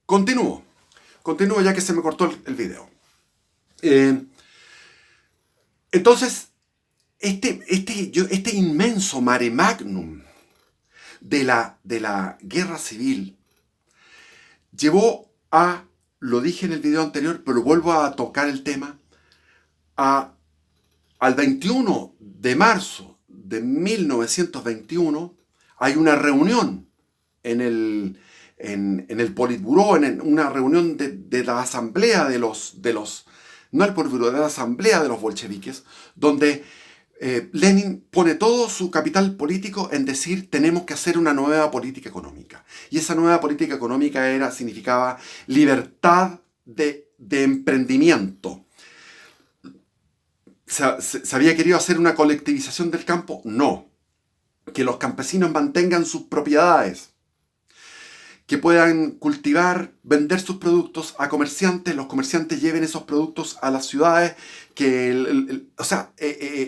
Continúo. Continúo ya que se me cortó el video. Eh, entonces, este inmenso mare magnum de la guerra civil llevó a, lo dije en el video anterior, pero vuelvo a tocar el tema, al 21 de marzo de 1921 hay una reunión en el Politburó, en una reunión de la asamblea de los, no el Politburó, de la asamblea de los bolcheviques, donde Lenin pone todo su capital político en decir tenemos que hacer una nueva política económica. Y esa nueva política económica significaba libertad de emprendimiento. ¿Se había querido hacer una colectivización del campo? No. Que los campesinos mantengan sus propiedades, que puedan cultivar, vender sus productos a comerciantes, los comerciantes lleven esos productos a las ciudades,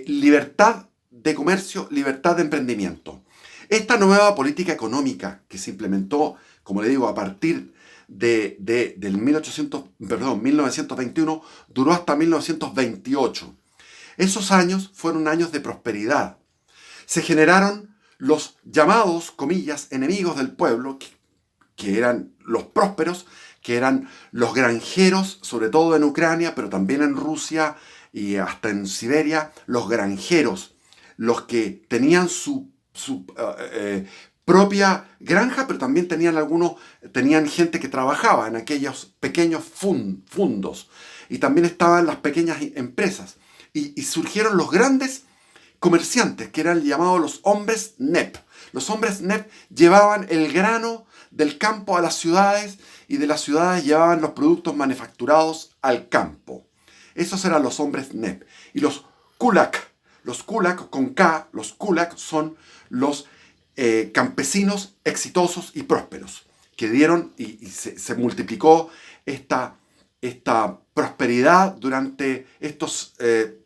libertad de comercio, libertad de emprendimiento. Esta nueva política económica que se implementó, como le digo, a partir del 1921, duró hasta 1928. Esos años fueron años de prosperidad. Se generaron los llamados, comillas, enemigos del pueblo, que eran los prósperos, que eran los granjeros, sobre todo en Ucrania, pero también en Rusia y hasta en Siberia, los granjeros, los que tenían su propia granja, pero también tenían gente que trabajaba en aquellos pequeños fundos, y también estaban las pequeñas empresas, y surgieron los grandes comerciantes, que eran llamados los hombres NEP. Los hombres NEP llevaban el grano del campo a las ciudades y de las ciudades llevaban los productos manufacturados al campo. Esos eran los hombres NEP. Y los kulak con K, los kulak son los campesinos exitosos y prósperos, que dieron y se multiplicó esta prosperidad durante estos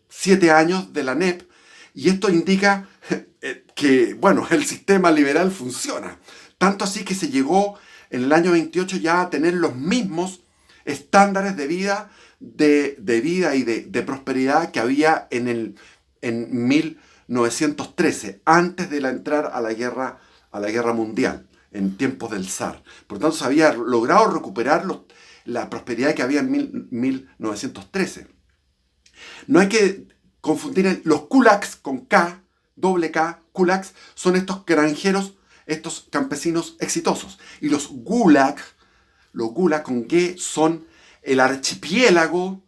7 años de la NEP. Y esto indica que, bueno, el sistema liberal funciona. Tanto así que se llegó en el año 28 ya a tener los mismos estándares de vida, y de prosperidad que había en 1913, antes de entrar a la guerra mundial, en tiempos del zar. Por lo tanto, se había logrado recuperar la prosperidad que había en 1913. No hay que confundir los kulaks con K, doble K, kulaks son estos granjeros, estos campesinos exitosos. Y los gulag con G, son el archipiélago,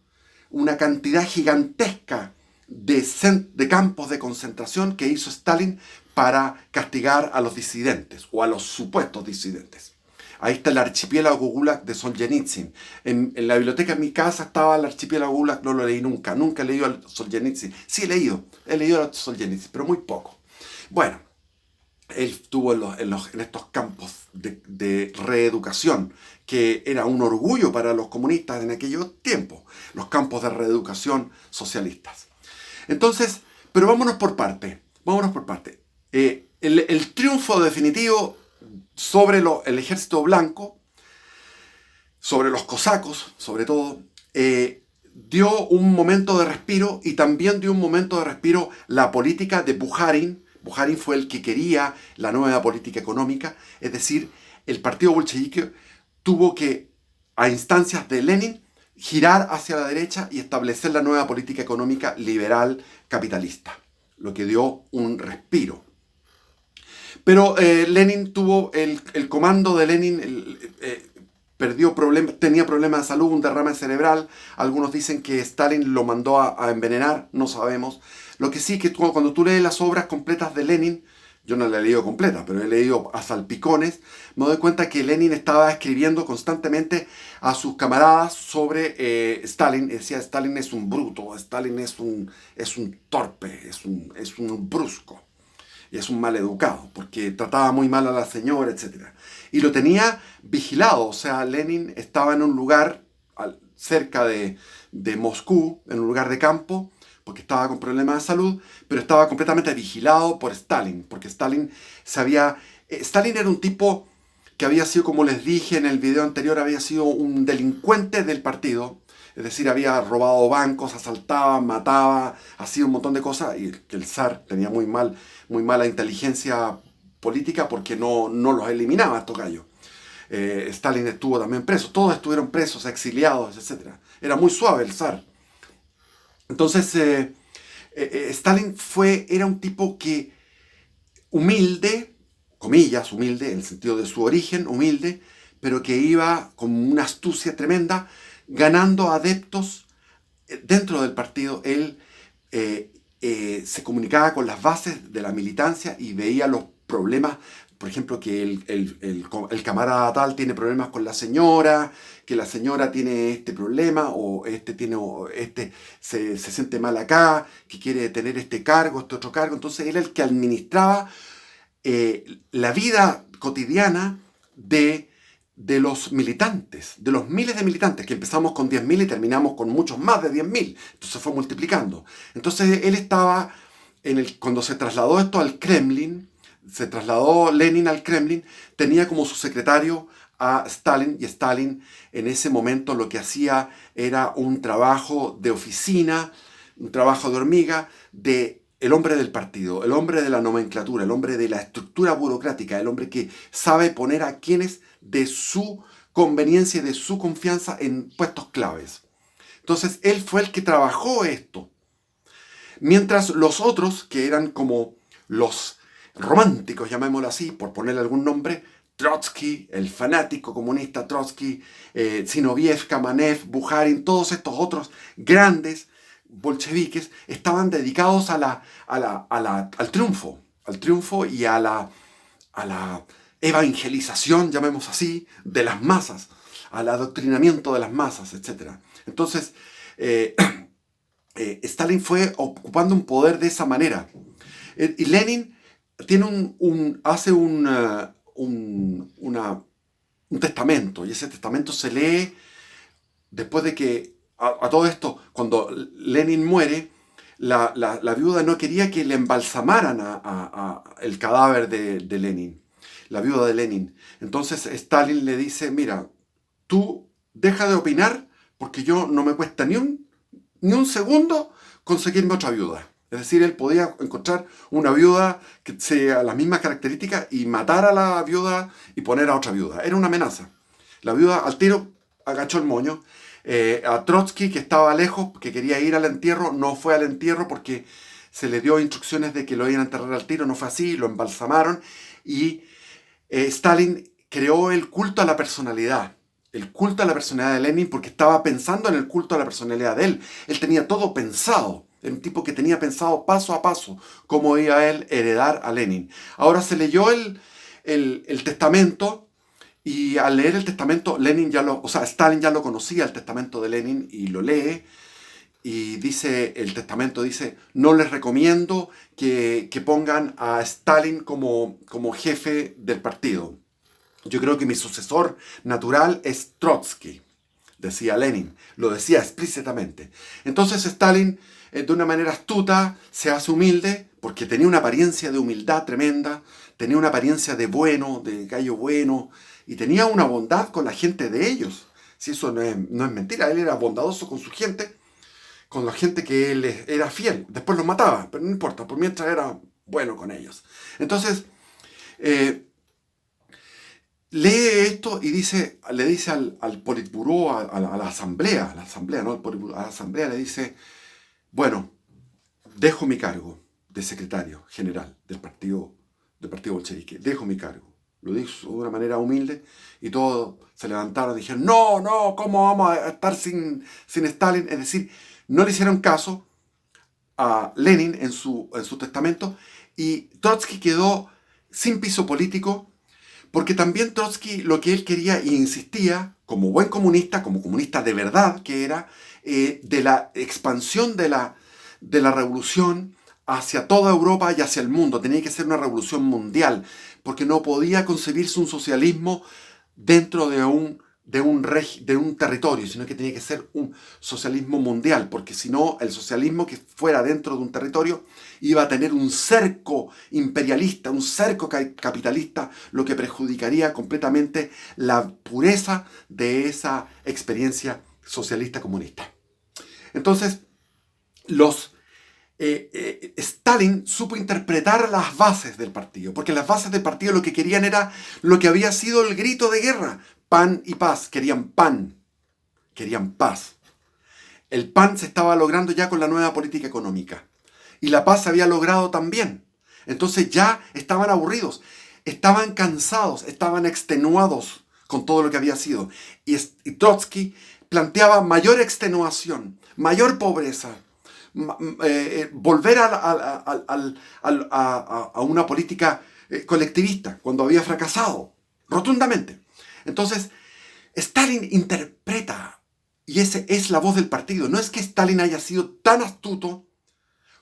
una cantidad gigantesca de campos de concentración que hizo Stalin para castigar a los disidentes o a los supuestos disidentes. Ahí está el archipiélago Gulag de Solzhenitsyn. En la biblioteca en mi casa estaba el archipiélago Gulag, no lo leí nunca he leído a Solzhenitsyn. Sí he leído a Solzhenitsyn, pero muy poco. Bueno, él estuvo en estos campos de reeducación, que era un orgullo para los comunistas en aquellos tiempos, los campos de reeducación socialistas. Entonces, pero vámonos por parte. El triunfo definitivo sobre el ejército blanco, sobre los cosacos, sobre todo, dio un momento de respiro, y también dio un momento de respiro la política de Bukharin. Bukharin fue el que quería la nueva política económica, es decir, el partido bolchevique tuvo que, a instancias de Lenin, girar hacia la derecha y establecer la nueva política económica liberal capitalista, lo que dio un respiro. Pero Lenin tuvo el comando de Lenin, tenía problemas de salud, un derrame cerebral. Algunos dicen que Stalin lo mandó a envenenar, no sabemos. Lo que sí es que cuando tú lees las obras completas de Lenin, yo no la he leído completa, pero he leído a salpicones, me doy cuenta que Lenin estaba escribiendo constantemente a sus camaradas sobre Stalin. Decía, Stalin es un bruto, Stalin es un torpe, es un brusco. Y es un mal educado, porque trataba muy mal a la señora, etc. Y lo tenía vigilado, o sea, Lenin estaba en un lugar cerca de Moscú, en un lugar de campo, porque estaba con problemas de salud, pero estaba completamente vigilado por Stalin, porque Stalin era un tipo que había sido, como les dije en el video anterior, había sido un delincuente del partido. Es decir, había robado bancos, asaltaba, mataba, hacía un montón de cosas, y que el zar tenía muy mala inteligencia política porque no los eliminaba estos gallos. Stalin estuvo también preso, todos estuvieron presos, exiliados, etc. Era muy suave el zar. Entonces, Stalin era un tipo que humilde, comillas, humilde, en el sentido de su origen, humilde, pero que iba con una astucia tremenda, ganando adeptos dentro del partido. Él se comunicaba con las bases de la militancia y veía los problemas, por ejemplo, que el camarada tal tiene problemas con la señora, que la señora tiene este problema, o este se siente mal acá, que quiere tener este cargo, este otro cargo. Entonces él era el que administraba la vida cotidiana de los militantes, de los miles de militantes, que empezamos con 10.000 y terminamos con muchos más de 10.000. Entonces fue multiplicando. Entonces él estaba, cuando se trasladó esto al Kremlin, se trasladó Lenin al Kremlin, tenía como su secretario a Stalin, y Stalin en ese momento lo que hacía era un trabajo de oficina, un trabajo de hormiga, de el hombre del partido, el hombre de la nomenclatura, el hombre de la estructura burocrática, el hombre que sabe poner a quienes de su conveniencia y de su confianza en puestos claves. Entonces él fue el que trabajó esto. Mientras los otros, que eran como los románticos, llamémoslo así, por ponerle algún nombre, Trotsky, el fanático comunista Trotsky, Zinoviev, Kamenev, Bukharin, todos estos otros grandes bolcheviques estaban dedicados al triunfo y a la evangelización, llamemos así, de las masas, al adoctrinamiento de las masas, etc. Entonces, Stalin fue ocupando un poder de esa manera. Y Lenin tiene hace un testamento, y ese testamento se lee después de que, a todo esto, cuando Lenin muere, la viuda no quería que le embalsamaran el cadáver de Lenin, la viuda de Lenin. Entonces Stalin le dice, mira, tú deja de opinar porque yo no me cuesta ni un segundo conseguirme otra viuda. Es decir, él podía encontrar una viuda que sea las mismas características y matar a la viuda y poner a otra viuda. Era una amenaza. La viuda al tiro agachó el moño. A Trotsky, que estaba lejos, que quería ir al entierro, no fue al entierro porque se le dio instrucciones de que lo iban a enterrar al tiro. No fue así, lo embalsamaron. Y Stalin creó el culto a la personalidad. El culto a la personalidad de Lenin, porque estaba pensando en el culto a la personalidad de él. Él tenía todo pensado. Era un tipo que tenía pensado paso a paso cómo iba a él heredar a Lenin. Ahora se leyó el testamento, y al leer el testamento, Stalin ya lo conocía, el testamento de Lenin, y lo lee, y el testamento dice, no les recomiendo que pongan a Stalin como jefe del partido. Yo creo que mi sucesor natural es Trotsky, decía Lenin, lo decía explícitamente. Entonces Stalin, de una manera astuta, se hace humilde, porque tenía una apariencia de humildad tremenda, tenía una apariencia de bueno, de gallo bueno, y tenía una bondad con la gente de ellos. Si eso no es mentira, él era bondadoso con su gente, con la gente que él era fiel. Después los mataba, pero no importa, por mientras era bueno con ellos. Entonces, lee esto y le dice al Politburó, a la asamblea, no al Politburó, a la asamblea le dice, bueno, dejo mi cargo de secretario general del partido bolchevique, dejo mi cargo. Lo dijo de una manera humilde y todos se levantaron y dijeron, no, ¿cómo vamos a estar sin Stalin? Es decir, no le hicieron caso a Lenin en su testamento, y Trotsky quedó sin piso político, porque también Trotsky lo que él quería e insistía, como buen comunista, como comunista de verdad que era, de la expansión de la revolución hacia toda Europa y hacia el mundo. Tenía que ser una revolución mundial, porque no podía concebirse un socialismo dentro de un de un territorio, sino que tenía que ser un socialismo mundial, porque si no, el socialismo que fuera dentro de un territorio iba a tener un cerco imperialista, un cerco capitalista, lo que perjudicaría completamente la pureza de esa experiencia socialista comunista. Entonces, Stalin supo interpretar las bases del partido, porque las bases del partido lo que querían era lo que había sido el grito de guerra: pan y paz. Querían paz. El pan se estaba logrando ya con la nueva política económica, y la paz se había logrado también. Entonces ya estaban aburridos, estaban cansados, estaban extenuados con todo lo que había sido. Y Trotsky planteaba mayor extenuación, mayor pobreza, volver a una política colectivista cuando había fracasado rotundamente. Entonces, Stalin interpreta, y esa es la voz del partido. No es que Stalin haya sido tan astuto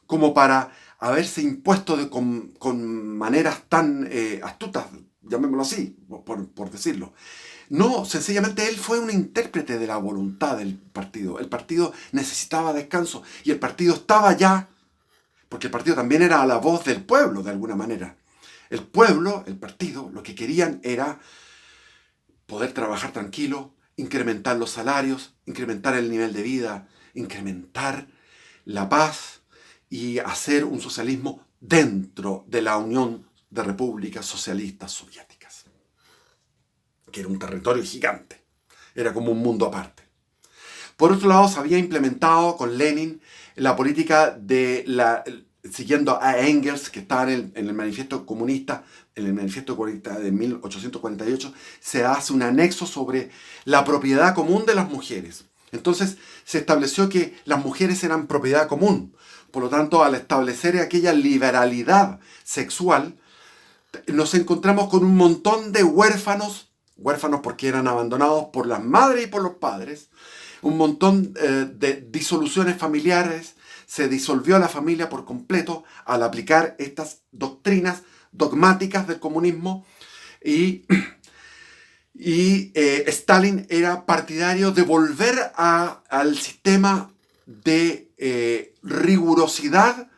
como para haberse impuesto con maneras tan astutas, llamémoslo así, por decirlo. No, sencillamente él fue un intérprete de la voluntad del partido. El partido necesitaba descanso y el partido estaba ya, porque el partido también era la voz del pueblo de alguna manera. El pueblo, el partido, lo que querían era poder trabajar tranquilo, incrementar los salarios, incrementar el nivel de vida, incrementar la paz y hacer un socialismo dentro de la Unión de Repúblicas Socialistas Soviéticas, que era un territorio gigante, era como un mundo aparte. Por otro lado, se había implementado con Lenin la política siguiendo a Engels, que está en el manifiesto comunista, de 1848, se hace un anexo sobre la propiedad común de las mujeres. Entonces se estableció que las mujeres eran propiedad común. Por lo tanto, al establecer aquella liberalidad sexual, nos encontramos con un montón de huérfanos porque eran abandonados por las madres y por los padres, un montón de disoluciones familiares. Se disolvió la familia por completo al aplicar estas doctrinas dogmáticas del comunismo, y Stalin era partidario de volver al sistema de rigurosidad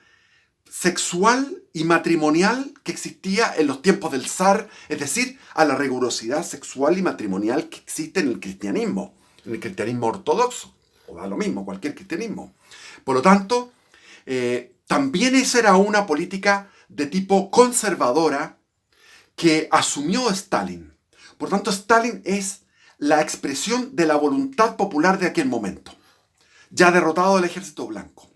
sexual y matrimonial que existía en los tiempos del zar, es decir, a la rigurosidad sexual y matrimonial que existe en el cristianismo ortodoxo, o da lo mismo, cualquier cristianismo. Por lo tanto, también esa era una política de tipo conservadora que asumió Stalin. Por tanto, Stalin es la expresión de la voluntad popular de aquel momento, ya derrotado el ejército blanco.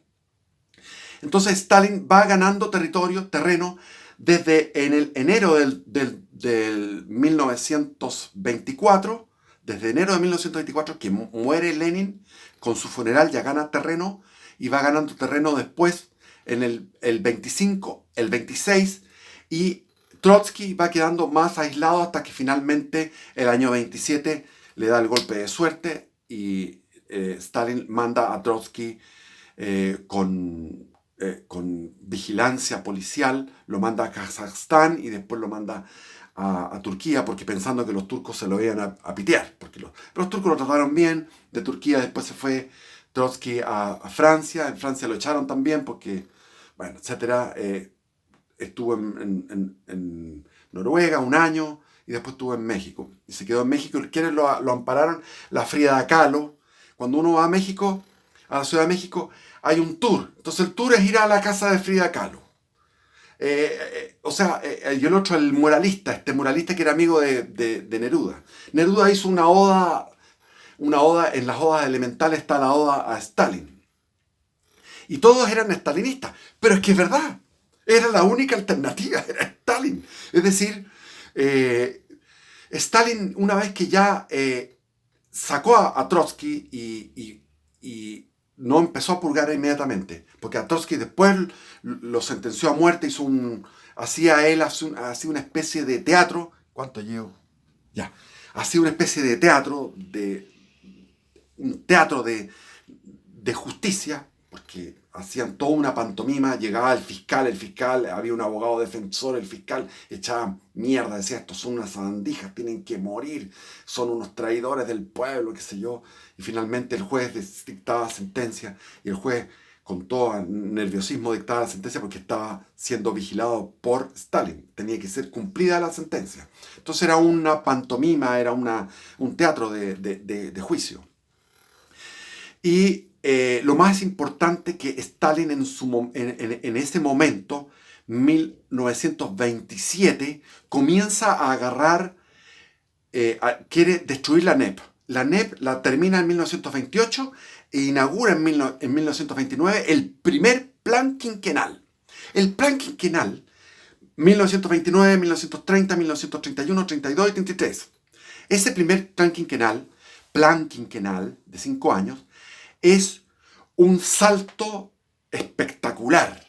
Entonces Stalin va ganando terreno desde en el enero del 1924, desde enero de 1924, que muere Lenin, con su funeral ya gana terreno, y va ganando terreno después en el 25, el 26, y Trotsky va quedando más aislado hasta que finalmente el año 27 le da el golpe de suerte y Stalin manda a Trotsky con vigilancia policial, lo manda a Kazajstán y después lo manda a Turquía, porque pensando que los turcos se lo iban a pitear, porque los turcos lo trataron bien. De Turquía después se fue Trotsky a Francia. En Francia lo echaron también porque, bueno, etcétera. Estuvo en Noruega un año y después estuvo en México. Y se quedó en México. ¿Quiénes lo ampararon? La Frida Kahlo. Cuando uno va a México, a la Ciudad de México, hay un tour. Entonces el tour es ir a la casa de Frida Kahlo. Y el otro, el muralista, este muralista que era amigo de Neruda. Neruda hizo una oda, en las odas elementales está la oda a Stalin. Y todos eran stalinistas. Pero es que es verdad, era la única alternativa, era Stalin. Es decir, Stalin, una vez que ya sacó a Trotsky y no empezó a purgar inmediatamente, porque a Trotsky después lo sentenció a muerte, hacía una especie de teatro. ¿Cuánto llevo? Ya. Hacía una especie de teatro, un teatro de justicia, porque hacían toda una pantomima, llegaba el fiscal, había un abogado defensor, el fiscal echaba mierda, decía, estos son unas sabandijas, tienen que morir, son unos traidores del pueblo, qué sé yo, y finalmente el juez dictaba sentencia, y el juez con todo nerviosismo dictaba la sentencia porque estaba siendo vigilado por Stalin, tenía que ser cumplida la sentencia. Entonces era una pantomima, era un teatro de juicio. Y lo más importante que Stalin en ese momento, 1927, comienza a agarrar, quiere destruir la NEP. La NEP la termina en 1928 e inaugura en 1929 el primer plan quinquenal. El plan quinquenal, 1929, 1930, 1931, 32 y 33. Ese primer plan quinquenal de 5 años, es un salto espectacular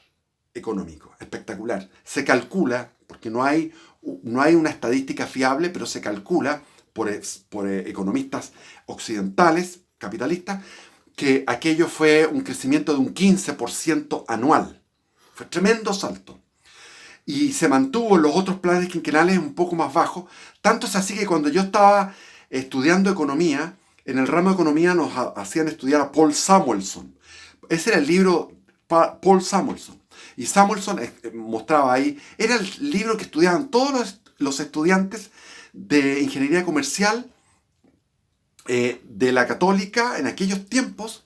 económico, espectacular. Se calcula, porque no hay una estadística fiable, pero se calcula por economistas occidentales, capitalistas, que aquello fue un crecimiento de un 15% anual. Fue tremendo salto. Y se mantuvo en los otros planes quinquenales un poco más bajos. Tanto es así que cuando yo estaba estudiando economía, en el ramo de economía nos hacían estudiar a Paul Samuelson. Ese era el libro Paul Samuelson. Y Samuelson mostraba ahí, era el libro que estudiaban todos los estudiantes de ingeniería comercial de la Católica en aquellos tiempos,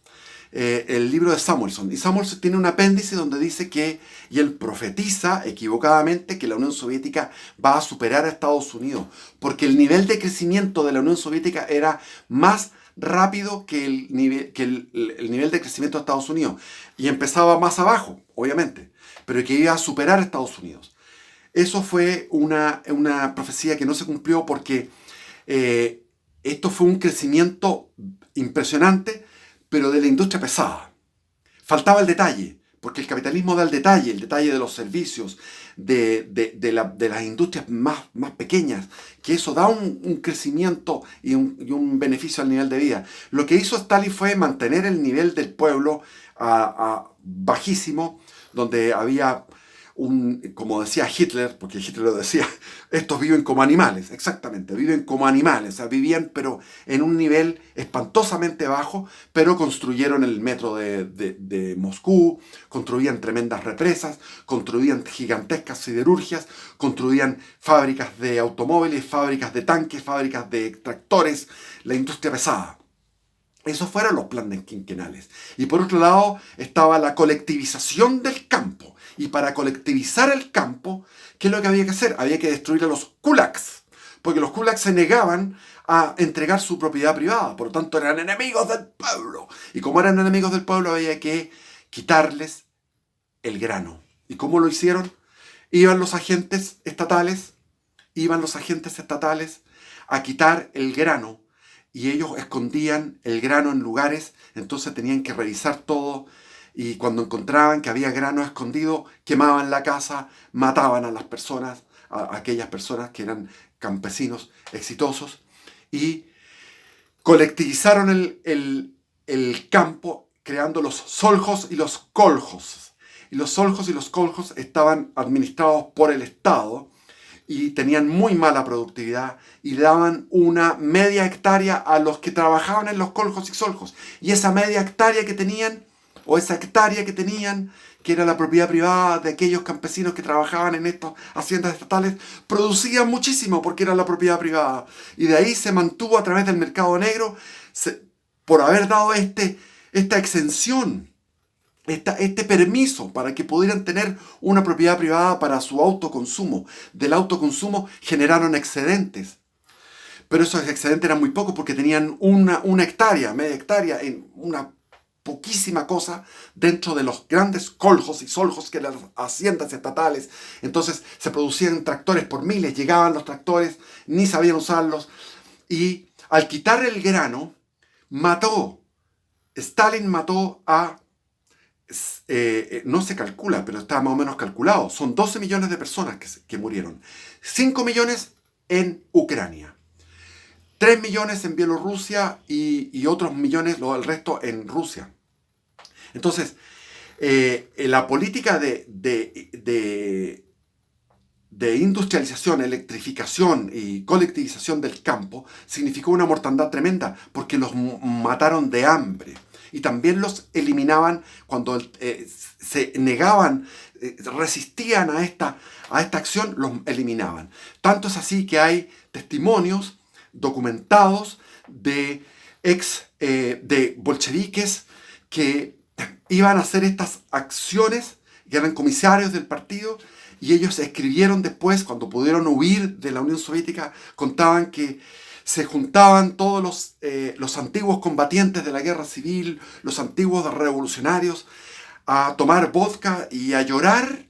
el libro de Samuelson. Y Samuelson tiene un apéndice donde dice que, y él profetiza equivocadamente, que la Unión Soviética va a superar a Estados Unidos, porque el nivel de crecimiento de la Unión Soviética era más rápido que el nivel de crecimiento de Estados Unidos. Y empezaba más abajo, obviamente, pero que iba a superar a Estados Unidos. Eso fue una profecía que no se cumplió porque esto fue un crecimiento impresionante, pero de la industria pesada. Faltaba el detalle, porque el capitalismo da el detalle de los servicios, de las industrias más pequeñas, que eso da un crecimiento y un beneficio al nivel de vida. Lo que hizo Stalin fue mantener el nivel del pueblo bajísimo, donde había como decía Hitler, porque Hitler lo decía, estos viven como animales, exactamente, viven como animales, o sea, vivían pero en un nivel espantosamente bajo, pero construyeron el metro de Moscú, construían tremendas represas, construían gigantescas siderurgias, construían fábricas de automóviles, fábricas de tanques, fábricas de tractores, la industria pesada. Esos fueron los planes quinquenales. Y por otro lado estaba la colectivización del campo. Y para colectivizar el campo, ¿qué es lo que había que hacer? Había que destruir a los kulaks. Porque los kulaks se negaban a entregar su propiedad privada. Por lo tanto, eran enemigos del pueblo. Y como eran enemigos del pueblo, había que quitarles el grano. ¿Y cómo lo hicieron? Iban los agentes estatales a quitar el grano. Y ellos escondían el grano en lugares, entonces tenían que revisar todo, y cuando encontraban que había grano escondido, quemaban la casa, mataban a las personas, a aquellas personas que eran campesinos exitosos, y colectivizaron el campo creando los soljos y los koljos. Y los soljos y los koljos estaban administrados por el Estado, y tenían muy mala productividad y daban una media hectárea a los que trabajaban en los koljos y soljos. Y esa media hectárea que tenían, o esa hectárea que tenían, que era la propiedad privada de aquellos campesinos que trabajaban en estas haciendas estatales, producían muchísimo porque era la propiedad privada. Y de ahí se mantuvo a través del mercado negro por haber dado esta exención, este permiso para que pudieran tener una propiedad privada para su autoconsumo. Del autoconsumo generaron excedentes. Pero esos excedentes eran muy pocos porque tenían una hectárea, media hectárea, en una poquísima cosa dentro de los grandes koljos y soljos que eran las haciendas estatales. Entonces se producían tractores por miles, llegaban los tractores, ni sabían usarlos. Y al quitar el grano, Stalin mató a... no se calcula, pero está más o menos calculado. Son 12 millones de personas que murieron. 5 millones en Ucrania. 3 millones en Bielorrusia y otros millones, el resto en Rusia. Entonces, la política de industrialización, electrificación y colectivización del campo significó una mortandad tremenda porque los mataron de hambre y también los eliminaban cuando se negaban, resistían a esta acción, los eliminaban. Tanto es así que hay testimonios documentados de bolcheviques que iban a hacer estas acciones, que eran comisarios del partido, y ellos escribieron después, cuando pudieron huir de la Unión Soviética, contaban que se juntaban todos los antiguos combatientes de la guerra civil, los antiguos revolucionarios, a tomar vodka y a llorar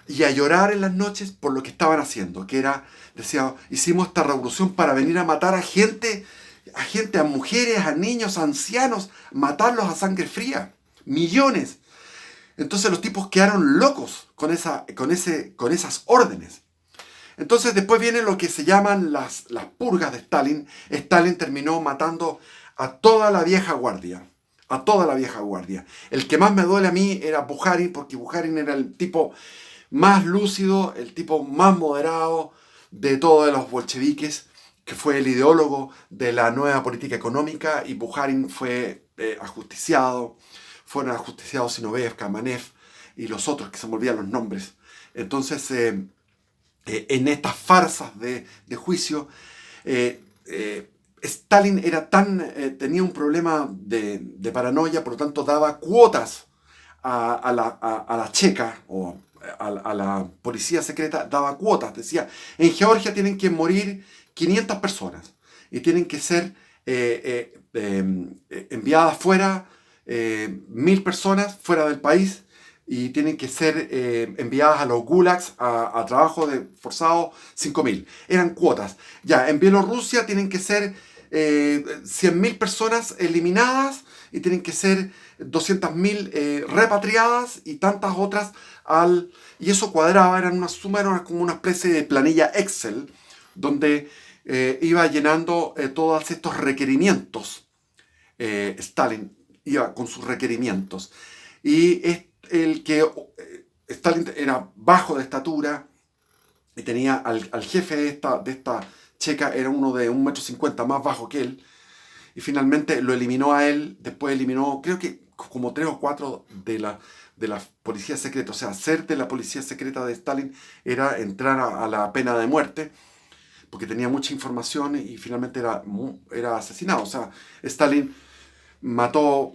en las noches por lo que estaban haciendo, que era, decía, hicimos esta revolución para venir a matar a gente, a mujeres, a niños, a ancianos, matarlos a sangre fría, millones. Entonces los tipos quedaron locos con esas órdenes. Entonces después viene lo que se llaman las purgas de Stalin. Stalin terminó matando a toda la vieja guardia. A toda la vieja guardia. El que más me duele a mí era Bukharin, porque Bukharin era el tipo más lúcido, el tipo más moderado de todos los bolcheviques, que fue el ideólogo de la nueva política económica, y Bukharin fue ajusticiado. Fueron ajusticiados Zinoviev, Kamenev y los otros, que se me olvidan los nombres. Entonces, en estas farsas de juicio, Stalin era tenía un problema de paranoia, por lo tanto daba cuotas a la checa o a la policía secreta, daba cuotas. Decía, en Georgia tienen que morir 500 personas y tienen que ser enviadas fuera 1000 personas fuera del país y tienen que ser enviadas a los gulags a trabajo forzado 5000. Eran cuotas. Ya, en Bielorrusia tienen que ser 100.000 personas eliminadas y tienen que ser 200.000 repatriadas y tantas otras y eso cuadraba, eran una suma, era como una especie de planilla Excel donde iba llenando todos estos requerimientos. Stalin iba con sus requerimientos. Y Stalin era bajo de estatura y tenía al jefe de esta checa, era uno de 1,50 m más bajo que él. Y finalmente lo eliminó a él, después eliminó, creo que como 3 o 4 de la policía secreta. O sea, ser de la policía secreta de Stalin era entrar a la pena de muerte, porque tenía mucha información y finalmente era asesinado. O sea, Stalin mató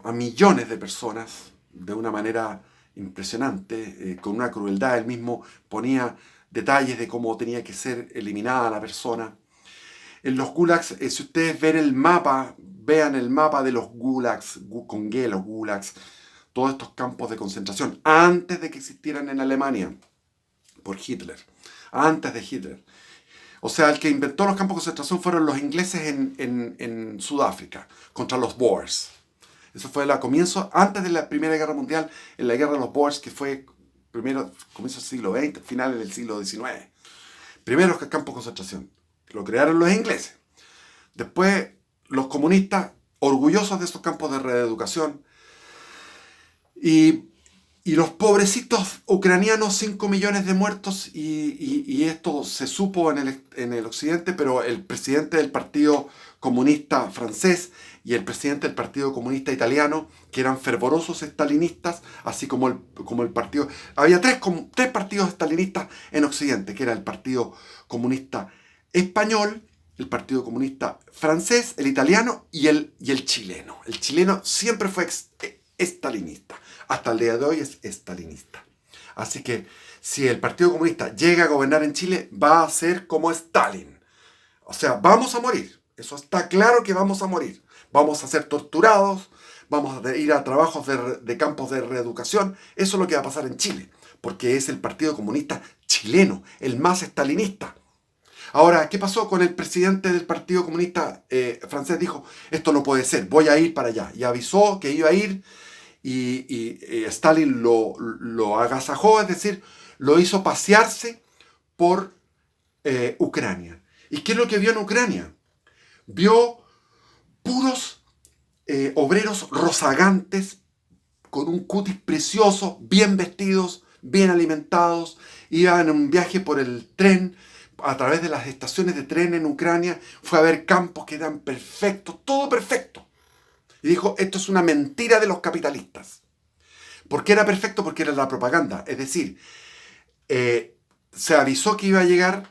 a millones de personas de una manera impresionante, con una crueldad. Él mismo ponía detalles de cómo tenía que ser eliminada la persona. En los gulags, si ustedes ven vean el mapa de los gulags, con G, los gulags, todos estos campos de concentración, antes de que existieran en Alemania, por Hitler, antes de Hitler. O sea, el que inventó los campos de concentración fueron los ingleses en Sudáfrica, contra los Boers. Eso fue el comienzo, antes de la Primera Guerra Mundial, en la Guerra de los Boers, que fue comienzo del siglo XX, finales del siglo XIX. Primero los campos de concentración. Lo crearon los ingleses. Después los comunistas, orgullosos de estos campos de reeducación. Y los pobrecitos ucranianos, 5 millones de muertos, y esto se supo en el occidente, pero el presidente del Partido Comunista francés y el presidente del Partido Comunista italiano, que eran fervorosos estalinistas, así como el partido... Había tres partidos estalinistas en occidente, que era el Partido Comunista español, el Partido Comunista francés, el italiano y el chileno. El chileno siempre fue estalinista. Hasta el día de hoy es estalinista. Así que si el Partido Comunista llega a gobernar en Chile, va a ser como Stalin. O sea, vamos a morir. Eso está claro, que vamos a morir. Vamos a ser torturados, vamos a ir a trabajos de campos de reeducación. Eso es lo que va a pasar en Chile, porque es el Partido Comunista chileno, el más estalinista. Ahora, ¿qué pasó con el presidente del Partido Comunista francés? Dijo, esto no puede ser, voy a ir para allá. Y avisó que iba a ir, y Stalin lo agasajó, es decir, lo hizo pasearse por Ucrania. ¿Y qué es lo que vio en Ucrania? Vio puros obreros rozagantes, con un cutis precioso, bien vestidos, bien alimentados, iban en un viaje por el tren, a través de las estaciones de tren en Ucrania, fue a ver campos que eran perfectos, todo perfecto. Y dijo, esto es una mentira de los capitalistas. ¿Por qué era perfecto? Porque era la propaganda. Es decir, se avisó que iba a llegar,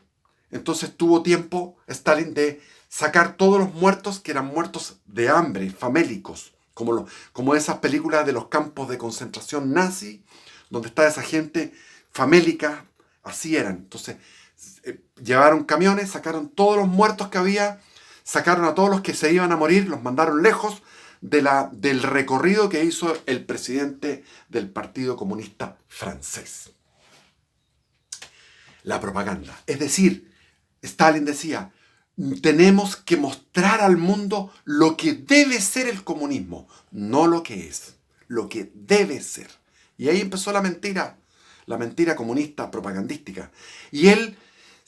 entonces tuvo tiempo Stalin de sacar todos los muertos que eran muertos de hambre, famélicos, como esas películas de los campos de concentración nazi, donde está esa gente famélica, así eran. Entonces, llevaron camiones, sacaron todos los muertos que había, sacaron a todos los que se iban a morir, los mandaron lejos del recorrido que hizo el presidente del Partido Comunista francés. La propaganda. Es decir, Stalin decía, tenemos que mostrar al mundo lo que debe ser el comunismo, no lo que es, lo que debe ser. Y ahí empezó la mentira comunista propagandística. Y él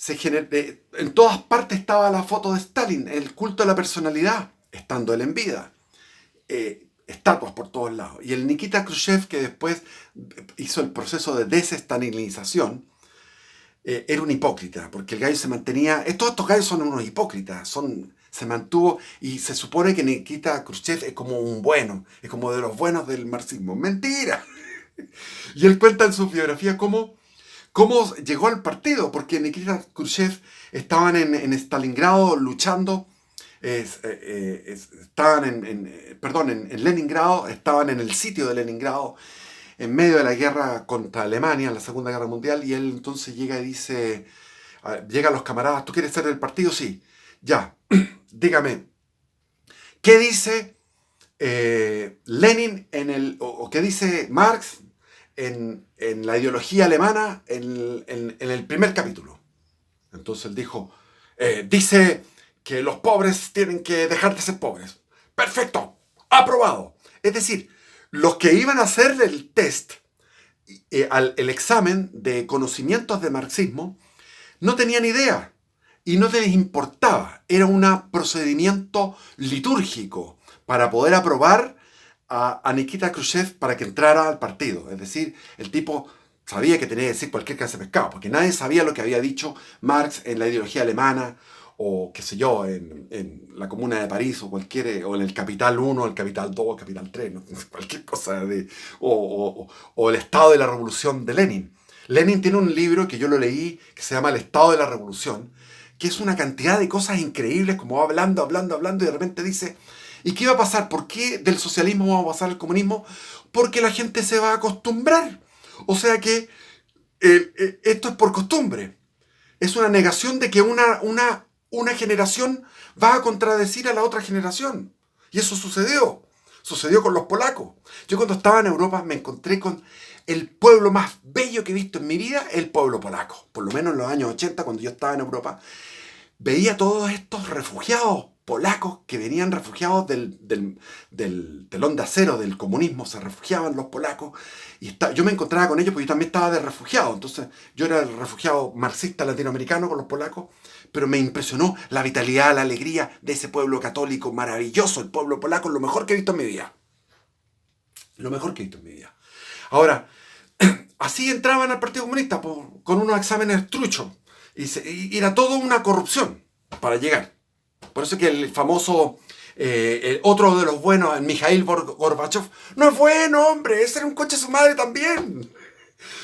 en todas partes estaba la foto de Stalin, el culto a la personalidad, estando él en vida. Estatuas por todos lados. Y el Nikita Khrushchev, que después hizo el proceso de desestalinización, era un hipócrita, porque el gallo se mantenía... Todos estos gallos son unos hipócritas, se mantuvo, y se supone que Nikita Khrushchev es como un bueno, es como de los buenos del marxismo. ¡Mentira! Y él cuenta en su biografía cómo llegó al partido, porque Nikita Khrushchev estaban en Stalingrado luchando, estaban en Leningrado, estaban en el sitio de Leningrado, en medio de la guerra contra Alemania, la Segunda Guerra Mundial, y él entonces llega y dice, llega a los camaradas, ¿tú quieres ser del partido? Sí, ya, dígame, ¿qué dice Lenin o qué dice Marx en la ideología alemana en el primer capítulo? Entonces él dijo, dice que los pobres tienen que dejar de ser pobres. Perfecto, aprobado. Es decir, los que iban a hacer el test, el examen de conocimientos de marxismo, no tenían idea y no les importaba. Era un procedimiento litúrgico para poder aprobar a Nikita Khrushchev para que entrara al partido. Es decir, el tipo sabía que tenía que decir cualquier clase de pescado, porque nadie sabía lo que había dicho Marx en la ideología alemana, o qué sé yo, en la Comuna de París, o en el Capital 1, el Capital 2, el Capital 3, ¿no? Cualquier cosa, o el Estado de la Revolución de Lenin. Lenin tiene un libro que yo lo leí, que se llama El Estado de la Revolución, que es una cantidad de cosas increíbles, como va hablando, y de repente dice, ¿y qué va a pasar? ¿Por qué del socialismo vamos a pasar al comunismo? Porque la gente se va a acostumbrar. O sea que esto es por costumbre. Es una negación de que una generación va a contradecir a la otra generación. Y eso sucedió. Sucedió con los polacos. Yo cuando estaba en Europa me encontré con el pueblo más bello que he visto en mi vida, el pueblo polaco. Por lo menos en los años 80, cuando yo estaba en Europa, veía todos estos refugiados polacos que venían refugiados del telón de acero del comunismo, se refugiaban los polacos, y yo me encontraba con ellos porque yo también estaba de refugiado, entonces yo era el refugiado marxista latinoamericano con los polacos, pero me impresionó la vitalidad, la alegría de ese pueblo católico maravilloso, el pueblo polaco, lo mejor que he visto en mi vida. Lo mejor que he visto en mi vida. Ahora, así entraban al Partido Comunista con unos exámenes truchos, y era toda una corrupción para llegar. Por eso que el famoso, otro de los buenos, Mikhail Gorbachev, no es bueno, hombre, ese era un coche de su madre también.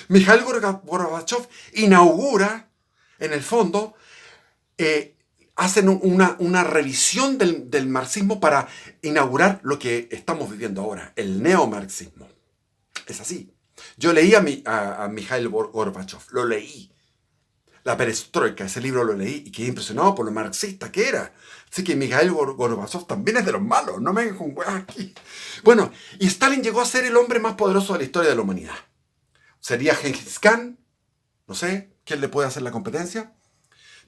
Mikhail Gorbachev inaugura, en el fondo, hacen una revisión del marxismo para inaugurar lo que estamos viviendo ahora, el neomarxismo. Es así. Yo leí a Mikhail Gorbachev, lo leí. La perestroika, ese libro lo leí y quedé impresionado por lo marxista que era. Así que Mikhail Gorbachev también es de los malos, no me vengan con huevas aquí. Bueno, y Stalin llegó a ser el hombre más poderoso de la historia de la humanidad. Sería Gengis Khan, no sé quién le puede hacer la competencia,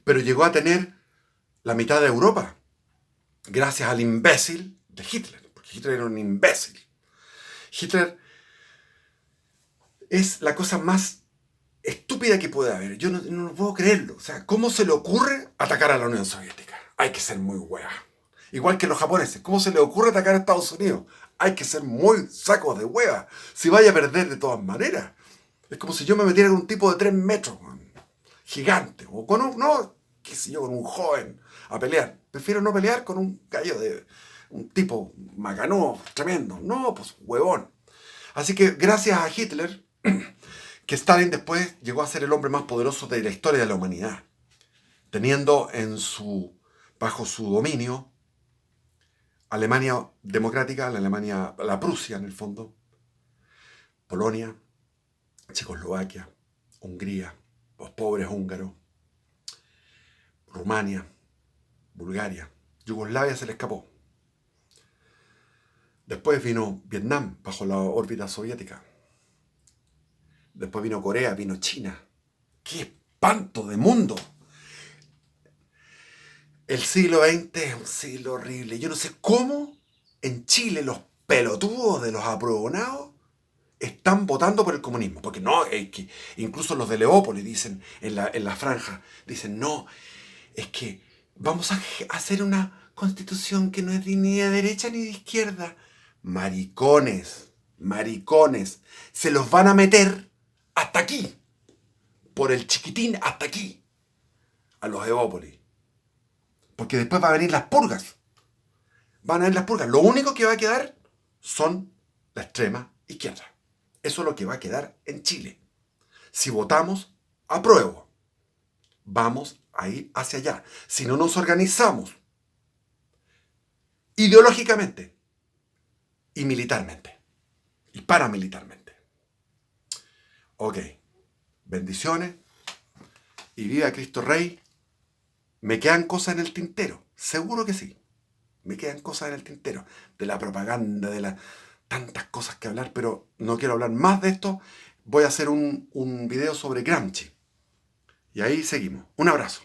pero llegó a tener la mitad de Europa, gracias al imbécil de Hitler, porque Hitler era un imbécil. Hitler es la cosa más estúpida que puede haber. Yo no puedo creerlo. O sea, ¿cómo se le ocurre atacar a la Unión Soviética? Hay que ser muy hueá. Igual que los japoneses. ¿Cómo se le ocurre atacar a Estados Unidos? Hay que ser muy sacos de hueva. Si vaya a perder de todas maneras. Es como si yo me metiera con un tipo de 3 metros, gigante. O con un, no, qué sé yo, con un joven a pelear. Prefiero no pelear con un gallo de un tipo macanudo, tremendo. No, pues huevón. Así que gracias a Hitler, que Stalin después llegó a ser el hombre más poderoso de la historia de la humanidad, teniendo bajo su dominio Alemania democrática, la Prusia en el fondo, Polonia, Checoslovaquia, Hungría, los pobres húngaros, Rumania, Bulgaria, Yugoslavia se le escapó. Después vino Vietnam bajo la órbita soviética. Después vino Corea, vino China. ¡Qué espanto de mundo! El siglo XX es un siglo horrible. Yo no sé cómo en Chile los pelotudos de los apruebonados están votando por el comunismo. Porque no, es que incluso los de Leópolis dicen en la franja, dicen, no, es que vamos a hacer una constitución que no es ni de derecha ni de izquierda. Maricones, maricones, se los van a meter hasta aquí, por el chiquitín hasta aquí, a los Leópolis. Porque después van a venir las purgas. Van a venir las purgas. Lo único que va a quedar son la extrema izquierda. Eso es lo que va a quedar en Chile. Si votamos, apruebo. Vamos a ir hacia allá. Si no nos organizamos ideológicamente y militarmente y paramilitarmente. Ok. Bendiciones y viva Cristo Rey. ¿Me quedan cosas en el tintero? Seguro que sí. Me quedan cosas en el tintero. De la propaganda, de tantas cosas que hablar, pero no quiero hablar más de esto. Voy a hacer un video sobre Gramsci. Y ahí seguimos. Un abrazo.